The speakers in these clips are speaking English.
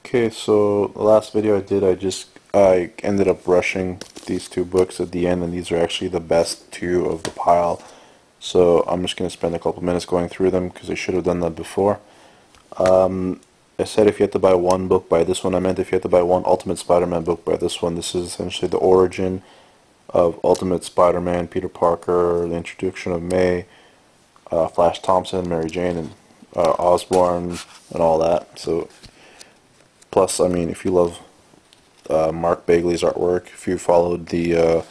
Okay, so the last video I did, I ended up rushing these two books at the end, and these are actually the best two of the pile. So I'm just going to spend a couple minutes going through them because I should have done that before. I said if you had to buy one book, buy this one. I meant if you had to buy one Ultimate Spider-Man book, buy this one. This is essentially the origin of Ultimate Spider-Man, Peter Parker, the introduction of May, Flash Thompson, Mary Jane, and Osborn, and all that. So, plus, I mean, if you love Mark Bagley's artwork, if you followed the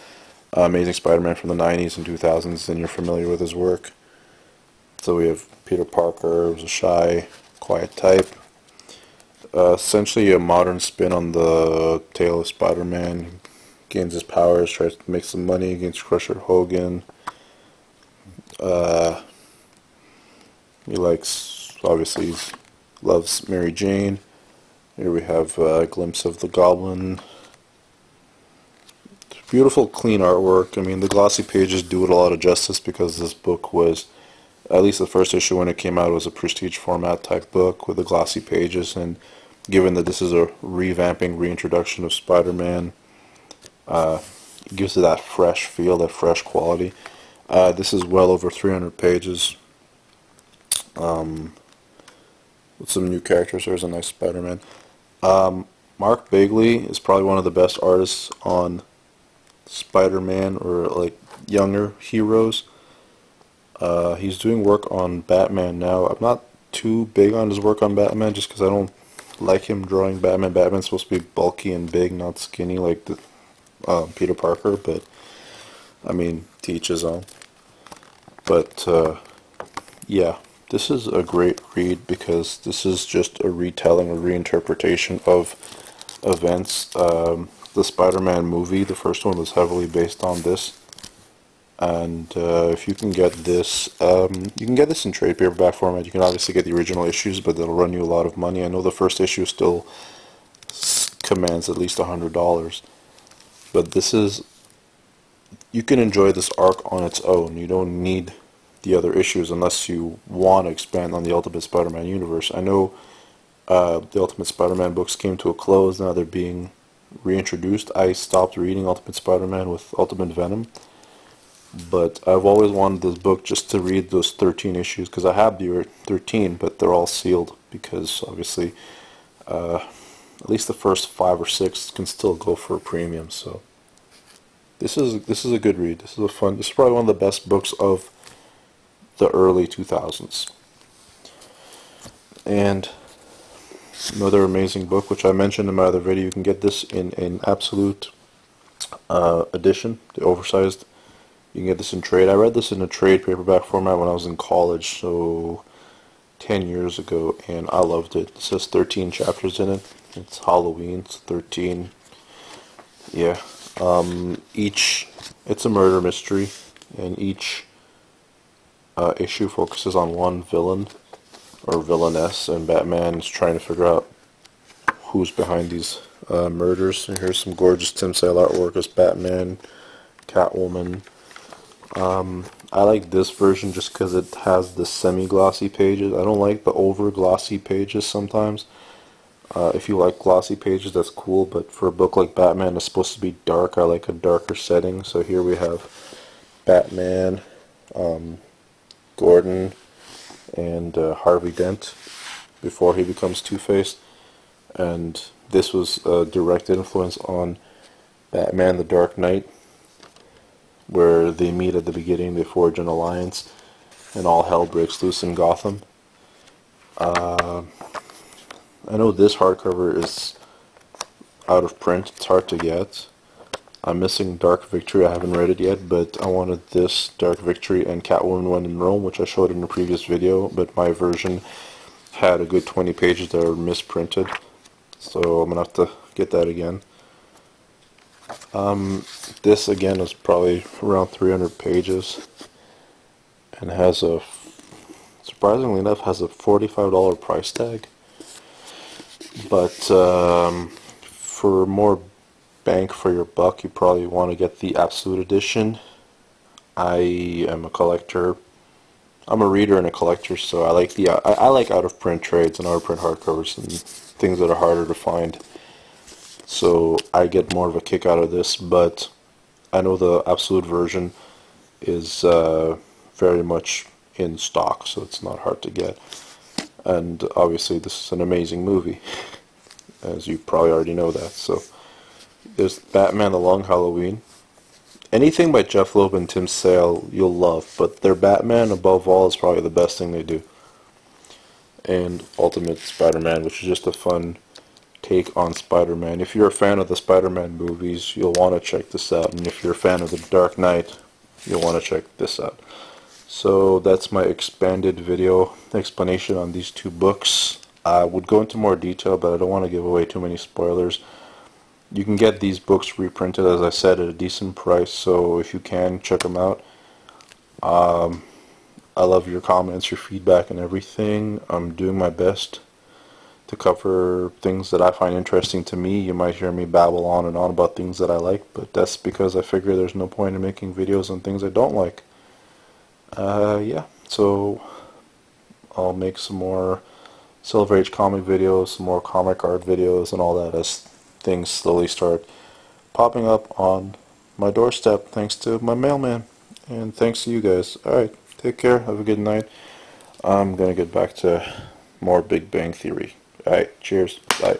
Amazing Spider-Man from the 90s and 2000s, then you're familiar with his work. So we have Peter Parker, who's a shy, quiet type. Essentially a modern spin on the tale of Spider-Man. He gains his powers, tries to make some money against Crusher Hogan. He likes, obviously, he loves Mary Jane. Here we have a glimpse of the Goblin. Beautiful, clean artwork. I mean, the glossy pages do it a lot of justice because this book was, at least the first issue when it came out, was a prestige format type book with the glossy pages, and given that this is a revamping, reintroduction of Spider-Man, it gives it that fresh feel, that fresh quality. This is well over 300 pages with some new characters. There's a nice Spider-Man. Mark Bagley is probably one of the best artists on Spider-Man or like younger heroes. He's doing work on Batman now. I'm not too big on his work on Batman just because I don't like him drawing Batman. Batman's supposed to be bulky and big, not skinny like the Peter Parker, but I mean, to each his own. But yeah, this is a great read because this is just a retelling, a reinterpretation of events. The Spider-Man movie, the first one, was heavily based on this. And if you can get this, you can get this in trade paperback format. You can obviously get the original issues, but they'll run you a lot of money. I know the first issue still commands at least $100, but this is, you can enjoy this arc on its own. You don't need the other issues unless you want to expand on the Ultimate Spider-Man universe. I know the Ultimate Spider-Man books came to a close. Now they're being reintroduced. I stopped reading Ultimate Spider-Man with Ultimate Venom, but I've always wanted this book just to read those 13 issues, because I have the 13, but they're all sealed because obviously at least the first 5 or 6 can still go for a premium. So this is a good read. This is probably one of the best books of the early 2000s. And another amazing book, which I mentioned in my other video, you can get this in an absolute edition, the oversized. You can get this in trade. I read this in a trade paperback format when I was in college, so 10 years ago, and I loved it. It says 13 chapters in it. It's Halloween, it's 13. Yeah. It's a murder mystery, and each issue focuses on one villain or villainess, and Batman is trying to figure out who's behind these murders. And here's some gorgeous Tim Sale artwork as Batman, Catwoman. I like this version just because it has the semi-glossy pages. I don't like the over-glossy pages sometimes. If you like glossy pages, that's cool, but for a book like Batman, it's supposed to be dark. I like a darker setting. So here we have Batman, Gordon, and Harvey Dent before he becomes Two-Face. And this was a direct influence on Batman the Dark Knight, where they meet at the beginning, they forge an alliance, and all hell breaks loose in Gotham. I know this hardcover is out of print, it's hard to get. I'm missing Dark Victory, I haven't read it yet, but I wanted this Dark Victory and Catwoman When in Rome, which I showed in a previous video, but my version had a good 20 pages that are misprinted, so I'm going to have to get that again. This again is probably around 300 pages and has a, surprisingly enough, has a $45 price tag. But for more bang for your buck, you probably want to get the Absolute Edition. I am a collector. I'm a reader and a collector, so I like I like out of print trades and out of print hardcovers and things that are harder to find. So I get more of a kick out of this, but I know the absolute version is very much in stock, so it's not hard to get. And obviously this is an amazing movie, as you probably already know that. So there's Batman The Long Halloween. Anything by Jeff Loeb and Tim Sale you'll love, but their Batman above all is probably the best thing they do. And Ultimate Spider-Man, which is just a fun take on Spider-Man. If you're a fan of the Spider-Man movies, you'll want to check this out. And if you're a fan of The Dark Knight, you'll want to check this out. So that's my expanded video explanation on these two books. I would go into more detail, but I don't want to give away too many spoilers. You can get these books reprinted, as I said, at a decent price, so if you can, check them out. I love your comments, your feedback, and everything. I'm doing my best to cover things that I find interesting to me. You might hear me babble on and on about things that I like, but that's because I figure there's no point in making videos on things I don't like. Yeah, so I'll make some more Silver Age comic videos, some more comic art videos, and all that as things slowly start popping up on my doorstep, thanks to my mailman, and thanks to you guys. Alright, take care, have a good night. I'm gonna get back to more Big Bang Theory. Alright, cheers, bye.